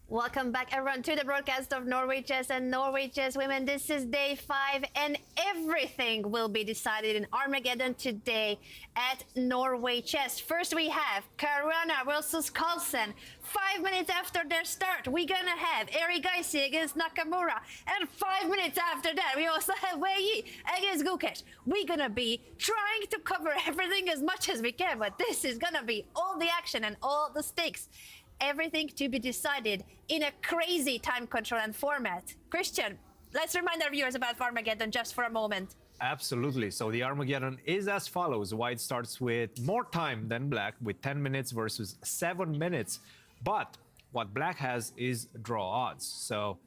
Welcome back, everyone, to the broadcast of Norway Chess and Norway Chess Women. This is day 5, and everything will be decided in Armageddon today at Norway Chess. First, we have Caruana versus Carlsen. 5 minutes after their start, we're gonna have Eri Gaisi against Nakamura, and 5 minutes after that, we also have Wei Yi against Gukesh. We're gonna be trying to cover everything as much as we can, but this is gonna be all the action and all the stakes. Everything to be decided in a crazy time control and format. Christian, let's remind our viewers about Armageddon just for a moment. Absolutely. So the Armageddon is as follows. White starts with more time than black, with 10 minutes versus 7 minutes. But what black has is draw odds. So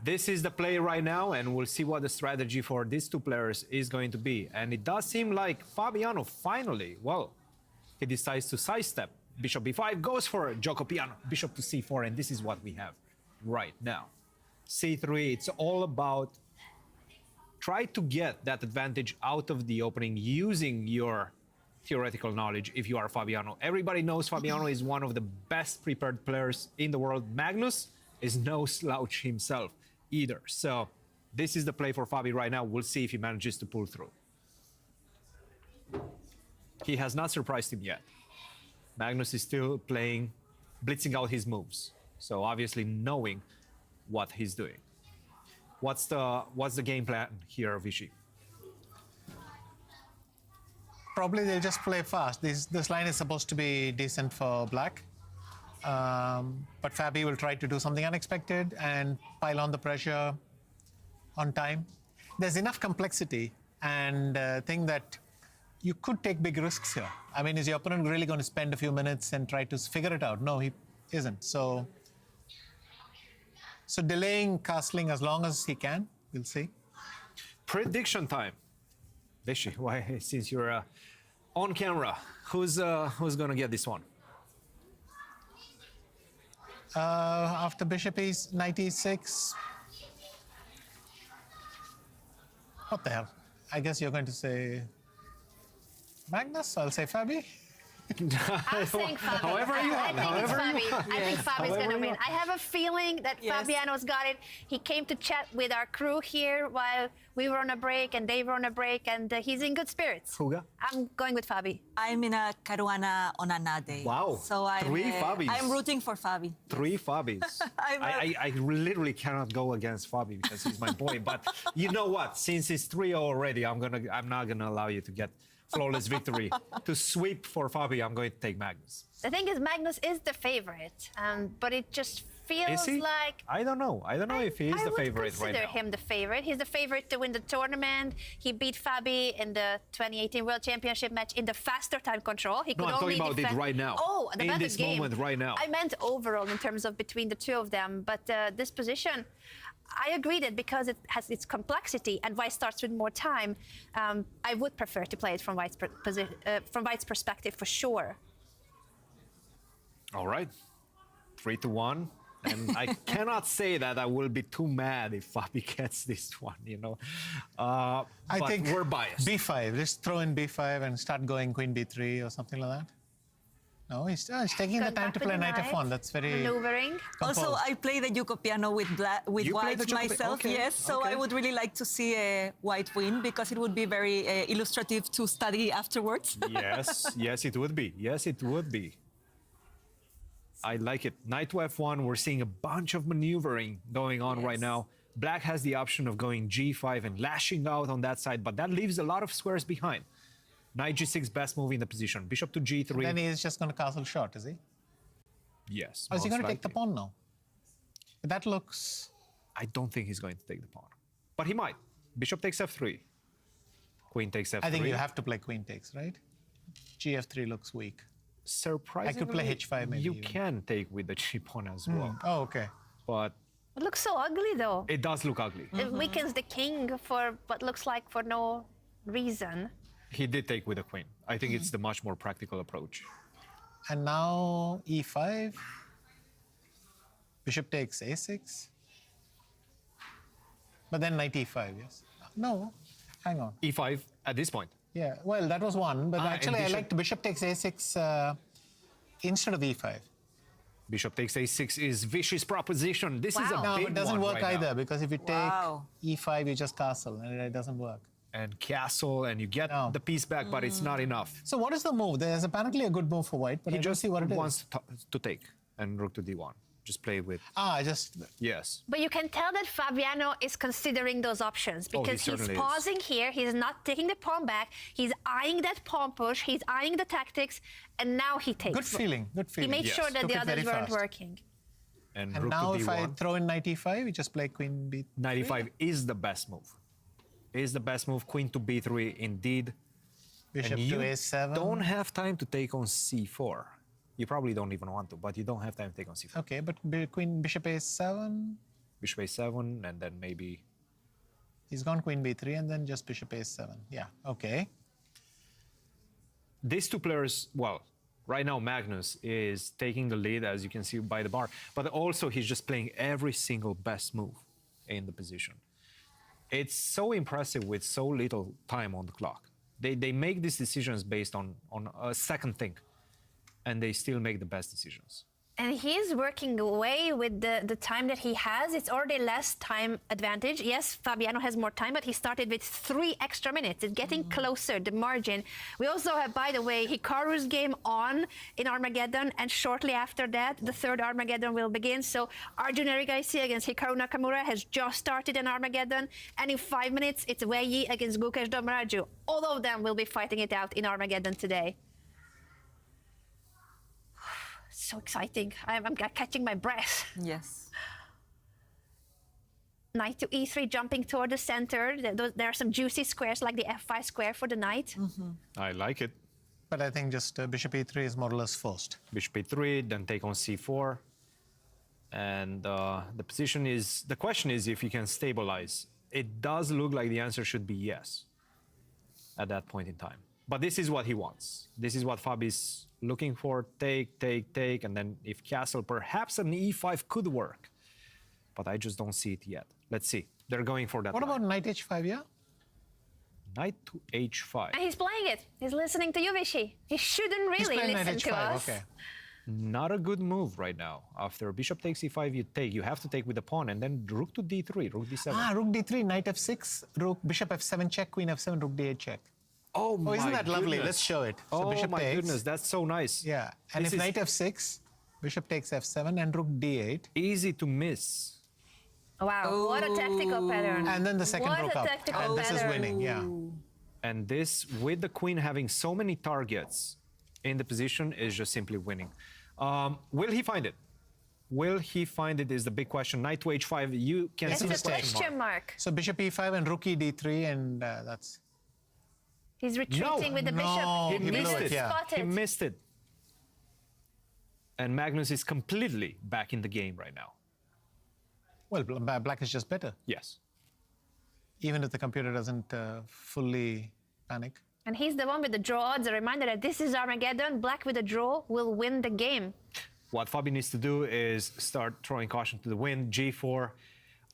this is the play right now, and we'll see what the strategy for these two players is going to be. And it does seem like Fabiano finally, well, he decides to sidestep. Bishop b5 goes for Gioco Piano, bishop to c4, and this is what we have right now. c3, it's all about try to get that advantage out of the opening using your theoretical knowledge if you are Fabiano. Everybody knows Fabiano is one of the best prepared players in the world. Magnus is no slouch himself either. So this is the play for Fabi right now. We'll see if he manages to pull through. He has not surprised him yet. Magnus is still playing, blitzing out his moves. So obviously knowing what he's doing. What's the game plan here, Vichy? Probably they'll just play fast. This line is supposed to be decent for black. But Fabi will try to do something unexpected and pile on the pressure on time. There's enough complexity and think that you could take big risks here. I mean, is your opponent really going to spend a few minutes and try to figure it out? No, he isn't. So delaying castling as long as he can, we'll see. Prediction time. Vichy, why, since you're on camera, who's gonna get this one? After bishop is knight e6. What the hell? I guess you're going to say Magnus. I'll say Fabi. I'm saying Fabi. However you want. I think Fabi's going to win. I have a feeling that Fabiano's got it. He came to chat with our crew here while we were on a break and they were on a break, and he's in good spirits. Fuga? I'm going with Fabi. I'm in a Caruana on a Nade. Wow. So I'm, 3 Fabis. I'm rooting for Fabi. 3 Fabis. I literally cannot go against Fabi because he's my boy. But you know what? Since it's 3-0 already, I'm not gonna allow you to get flawless victory. To sweep for Fabi, I'm going to take Magnus. The thing is, Magnus is the favorite, but it just feels like... I don't know. I don't know if he is the favorite right now. I would consider him the favorite. He's the favorite to win the tournament. He beat Fabi in the 2018 World Championship match in the faster time control. He could I'm talking about it right now. Oh, the in this game. moment right now. I meant overall in terms of between the two of them. But this position, I agree that because it has its complexity and White starts with more time, I would prefer to play it from White's perspective for sure. All right, 3-1. And I cannot say that I will be too mad if Fabi gets this one, you know. I think we're biased. b5, just throw in b5 and start going queen b3 or something like that. No, he's taking the time to play knight f1. That's very maneuvering. composed. Also, I play the Gioco Piano with white myself, yes. So I would really like to see a white win because it would be very illustrative to study afterwards. Yes, it would be. Yes, it would be. I like it. Knight to f1, we're seeing a bunch of maneuvering going on right now. Black has the option of going g5 and lashing out on that side, but that leaves a lot of squares behind. Knight g6, best move in the position. Bishop to g3. Then he is just going to castle short, is he? Yes. Or is he going to take the pawn now? That looks... I don't think he's going to take the pawn. But he might. Bishop takes f3. Queen takes f3. I think you have to play queen takes, right? gf3 looks weak. Surprisingly, I could play h5 maybe. You even. can take with the g-pawn as well. Oh, okay. But It looks so ugly, though. it does look ugly. It weakens the king for what looks like for no reason. He did take with the queen. I think it's the much more practical approach. And now e5. Bishop takes a6. But then knight e5, yes. No, hang on. e5 at this point. Yeah, well, that was one, but actually I bishop- liked bishop takes a6 instead of e5. Bishop takes a6 is vicious proposition. This is a Wow. No, big but it doesn't one work right either now. because if you take Wow. e5, you just castle, and it doesn't work. And castle, and you get No. the piece back, but it's not enough. So what is the move? There's apparently a good move for white, but He I don't just see what it is. wants to take and rook to d1. Just play with Just yes. But you can tell that Fabiano is considering those options Oh, he because he's certainly is. pausing here. He's not taking the pawn back. He's eyeing that pawn push. He's eyeing the tactics, and now he takes. good feeling. Good He feeling. made Yes. sure that Took the it very others weren't fast. working. And, And rook now to if I d1. throw in knight e5, you just play queen b3. Knight e5 is the best move. Is the best move. Queen to b3 indeed. Bishop And to you a7. don't have time to take on c4. You probably don't even want to, but you don't have time to take on c4. Okay, but queen bishop a7. Bishop a7, and then maybe He's gone queen b3 and then just bishop a7. Yeah, okay. these two players, well, right now Magnus is taking the lead, as you can see by the bar, but also he's just playing every single best move in the position. It's so impressive with so little time on the clock. They make these decisions based on a second think, and they still make the best decisions. And he's working away with the time that he has. It's already less time advantage. Yes, Fabiano has more time, but he started with 3 extra minutes. It's getting closer, the margin. We also have, by the way, Hikaru's game on in Armageddon, and shortly after that, the third Armageddon will begin. So Arjun Erigaisi against Hikaru Nakamura has just started in Armageddon, and in 5 minutes, it's Wei Yi against Gukesh Domraju. All of them will be fighting it out in Armageddon today. So exciting. I'm catching my breath. Yes. Knight to e3, jumping toward the center. There are some juicy squares like the f5 square for the knight. I like it. But I think just bishop e3 is more or less forced. Bishop a3, then take on c4. And the position is, the question is if you can stabilize. It does look like the answer should be yes at that point in time. But this is what he wants. This is what Fabi's looking for. Take, take, take. And then if castle, perhaps an e5 could work. But I just don't see it yet. Let's see. They're going for that. What line. about knight h5, yeah? Knight to h5? And he's playing it. He's listening to you, Vichy. He shouldn't He's really playing knight listen h5, to us. okay. Not a good move right now. After bishop takes e5, you take. You have to take with the pawn, and then rook to d3, rook d7. Rook d3, knight f6, rook, bishop f7 check, queen f7, rook d8 check. Oh, Oh, isn't my that lovely? goodness. Let's show it. So Oh bishop my takes. goodness, that's so nice. Yeah, and This if is knight f6, bishop takes f7 and rook d8. easy to miss. Wow, what a tactical pattern. And then the second What rook a up. tactical And this is pattern. winning, yeah. And this, with the queen having so many targets in the position, is just simply winning. Will he find it? Will he find it is the big question. Knight to h5, you can It's see a the question mark. So bishop e5 and rook e d3, and that's... He's retreating with the bishop. No, He he blew missed it, it. yeah. Spotted. He missed it. And Magnus is completely back in the game right now. Well, black is just better, Yes. even if the computer doesn't fully panic. And he's the one with the draw odds. A reminder that this is Armageddon. Black with a draw will win the game. What Fabi needs to do is start throwing caution to the wind, g4.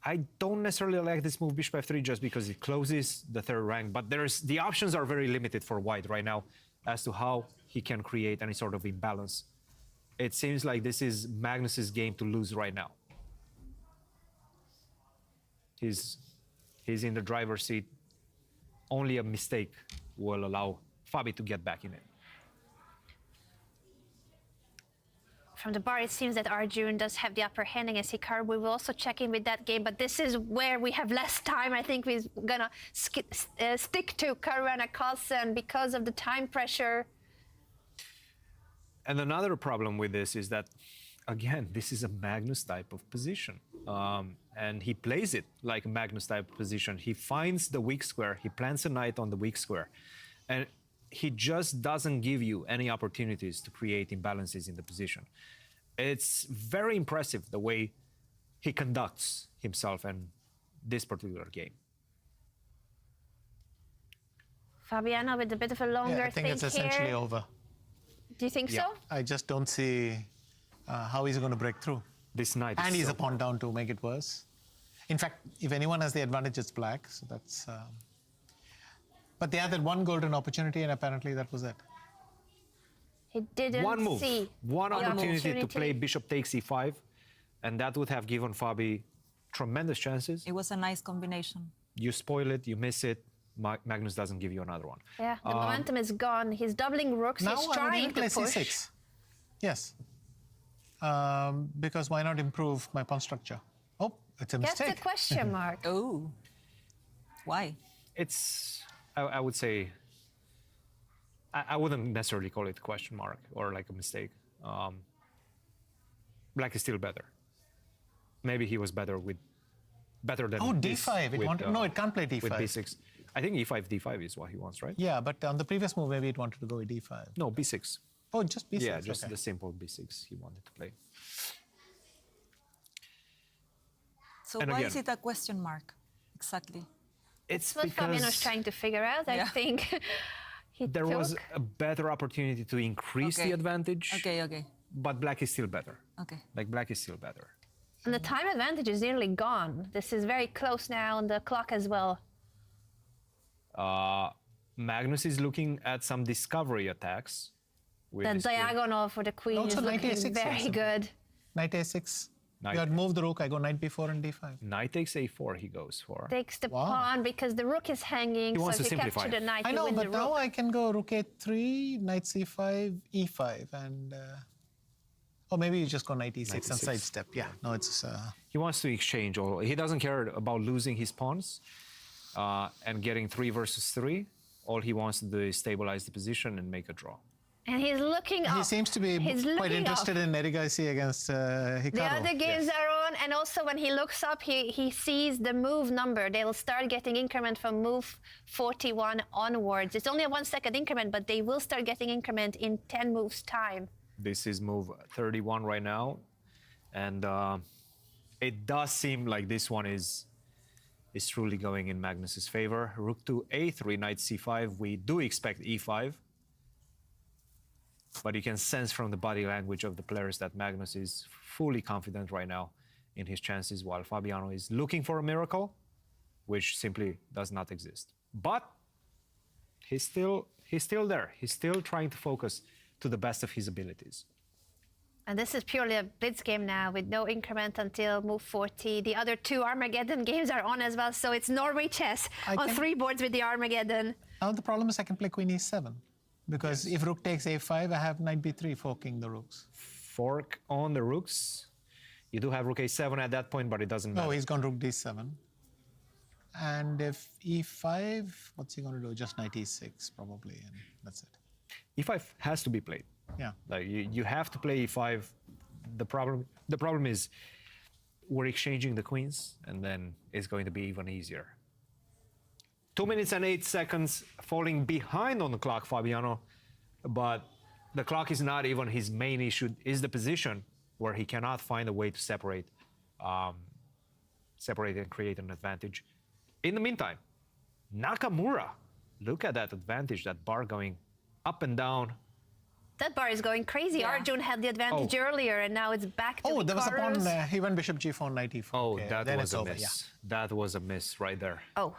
I don't necessarily like this move, bishop f3, just because it closes the third rank, but the options are very limited for white right now as to how he can create any sort of imbalance. It seems like this is Magnus's game to lose right now. He's in the driver's seat. Only a mistake will allow Fabi to get back in it. From the bar, it seems that Arjun does have the upper hand against Hikaru. We will also check in with that game, but this is where we have less time. I think we're gonna stick to Caruana Carlsen because of the time pressure. And another problem with this is that, again, this is a Magnus type of position. And he plays it like a Magnus type of position. He finds the weak square, he plants a knight on the weak square, and he just doesn't give you any opportunities to create imbalances in the position. It's very impressive the way he conducts himself in this particular game. Fabiano with a bit of a longer Yeah, I think it's essentially here. over. Do you think Yeah. so? I just don't see how he's going to break through. This knight And is he's so- a pawn down to make it worse. In fact, if anyone has the advantage, it's black. So that's. But they had that one golden opportunity, and apparently that was it. He didn't One move, see one the opportunity to play bishop takes e5, and that would have given Fabi tremendous chances. It was a nice combination. You spoil it, you miss it. Magnus doesn't give you another one. Yeah, the momentum is gone. He's doubling rooks. Now He's I would trying even to play push. c6. Yes. Because why not improve my pawn structure? Oh, it's a That's mistake. a question mark. Oh. Why? It's, I would say, I wouldn't necessarily call it a question mark or like a mistake. Black is still better. Maybe he was better than Oh, this d5. with, No, it can't play d5. with b6. I think e5, d5 is what he wants, right? Yeah, but on the previous move, maybe it wanted to go with d5. No, b6. Oh, just b6. Yeah, just okay. the simple b6 he wanted to play. So And why again- is it a question mark? Exactly. It's That's what Fabiano's because trying to figure out. I Yeah. think he there took. was a better opportunity to increase the Okay. advantage, Okay. but black is still better. Okay. Like black is still better. And the time advantage is nearly gone. This is very close now on the clock as well. Magnus is looking at some discovery attacks. With The his queen. diagonal for the queen Also is knight looking a6, very yes. good. Knight a6. Knight. You had moved the rook. I go knight b4 and d5. Knight takes a4 he goes for. Takes the Wow. pawn because the rook is hanging. He So wants if to you capture simplify. the knight, I you know, win the but now rook. I can go rook a3, knight c5, e5, and... or maybe you just go knight e6 Knight and e6. sidestep. Yeah, no, it's... He wants to exchange all. He doesn't care about losing his pawns and getting 3 versus 3. All he wants to do is stabilize the position and make a draw. And he's looking up. He seems to be He's quite looking interested up. in Erigaisi against Hikaru. The other games Yes. are on, and also when he looks up, he sees the move number. They will start getting increment from move 41 onwards. It's only a 1 second increment, but they will start getting increment in 10 moves time. This is move 31 right now. And it does seem like this one is truly going in Magnus's favor. Rook to a3, knight c5. We do expect e5. But you can sense from the body language of the players that Magnus is fully confident right now in his chances, while Fabiano is looking for a miracle, which simply does not exist. But he's still there. He's still trying to focus to the best of his abilities. And this is purely a blitz game now with no increment until move 40. The other 2 Armageddon games are on as well, so it's Norway Chess I on can- 3 boards with the Armageddon. Now the problem is I can play queen e7. Because if rook takes a5, I have knight b3 forking the rooks. Fork on the rooks. You do have rook a7 at that point, but it doesn't matter. Oh, he's gone rook d7. And if e5, what's he going to do? Just knight e6 probably, and that's it. e5 has to be played. Yeah. Like you have to play e5. The problem is we're exchanging the queens, and then it's going to be even easier. 2 minutes and 8 seconds, falling behind on the clock, Fabiano. But the clock is not even his main issue. Is the position where he cannot find a way to separate and create an advantage. In the meantime, Nakamura, look at that advantage, that bar going up and down. That bar is going crazy. Yeah. Arjun had the advantage earlier, and now it's back to Oh, there was a pawn. Hikaru's. He went bishop g4, knight e4. Oh, Okay, that then was it's a over, miss. yeah. That was a miss right there. Oh,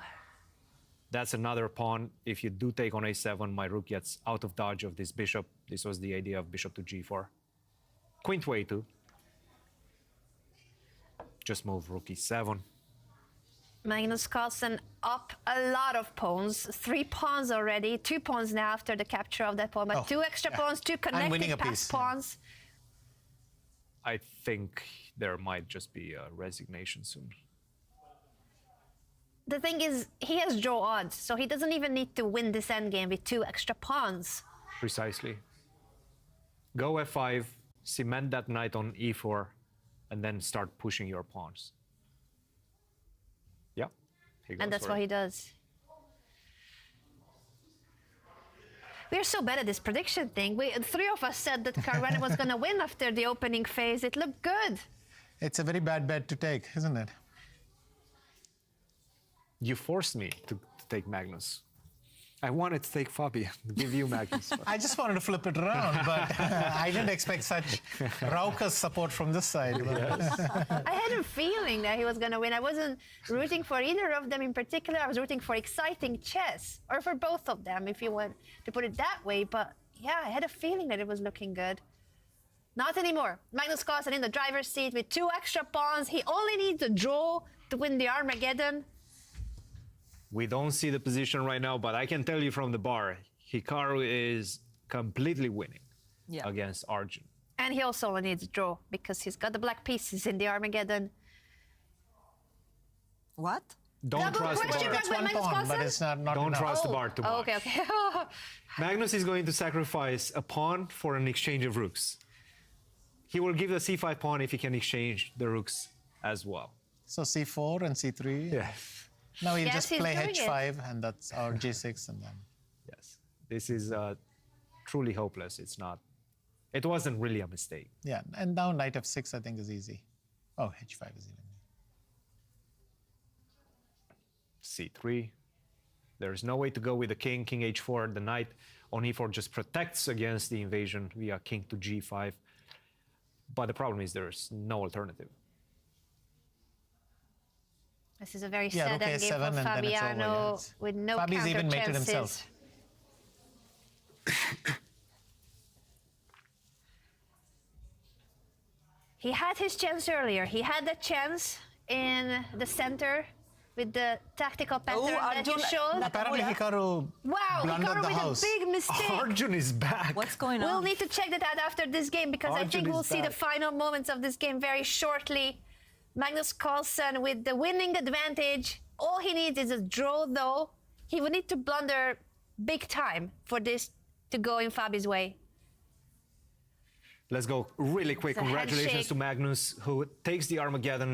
That's another pawn. If you do take on a7, my rook gets out of dodge of this bishop. This was the idea of bishop to g4. Queen to a2. Just move rook e7. Magnus Carlsen up a lot of pawns. 3 pawns already. 2 pawns now after the capture of that pawn. But Oh, 2 extra yeah. pawns, 2 I'm winning connecting a past piece, yeah. pawns. I think there might just be a resignation soon. The thing is, he has draw odds, so he doesn't even need to win this endgame with 2 extra pawns. Precisely. Go f5, cement that knight on e4, and then start pushing your pawns. Yeah. he goes And that's for what it. he does. We're so bad at this prediction thing. 3 of us said that Caruana was going to win after the opening phase. It looked good. It's a very bad bet to take, isn't it? You forced me to take Magnus. I wanted to take Fabi and give you Magnus. I just wanted to flip it around, but I didn't expect such raucous support from this side. I had a feeling that he was going to win. I wasn't rooting for either of them in particular. I was rooting for exciting chess, or for both of them, if you want to put it that way. But Yeah, I had a feeling that it was looking good. Not anymore. Magnus Carlsen in the driver's seat with 2 extra pawns. He only needs a draw to win the Armageddon. We don't see the position right now, but I can tell you from the bar, Hikaru is completely winning against Arjun. And he also only needs a draw because he's got the black pieces in the Armageddon. What? Don't Double trust the question bar. mark. That's one Magnus pawn, but Carlsen? it's not Don't enough. trust the bar too much. Okay, okay. Magnus is going to sacrifice a pawn for an exchange of rooks. He will give the c5 pawn if he can exchange the rooks as well. So c4 and c3. Yes. Now he'll Yes, just he's play doing h5, and that's our g6, and then. Yes. This is truly hopeless. It's not. It wasn't really a mistake. Yeah, and now knight f6 I think is easy. Oh, h5 is even. c3. There's no way to go with the king, king h4. The knight on e4 just protects against the invasion via king to g5. But the problem is there's no alternative. This is a very Yeah, sad rook endgame a7 for and then it's over, Fabiano yes. with no Fabi's counter even mated chances. himself. He had his chance earlier. He had the chance in the center with the tactical pattern that you Arjun- showed. Apparently Hikaru Wow, blundered Hikaru the with house. a big mistake. Arjun is back. What's going We'll on? need to check that out after this game because I Arjun think we'll is see the back. final moments of this game very shortly. Magnus Carlsen with the winning advantage. All he needs is a draw, though. He would need to blunder big time for this to go in Fabi's way. Let's go really quick. It's a Congratulations handshake. to Magnus, who takes the Armageddon.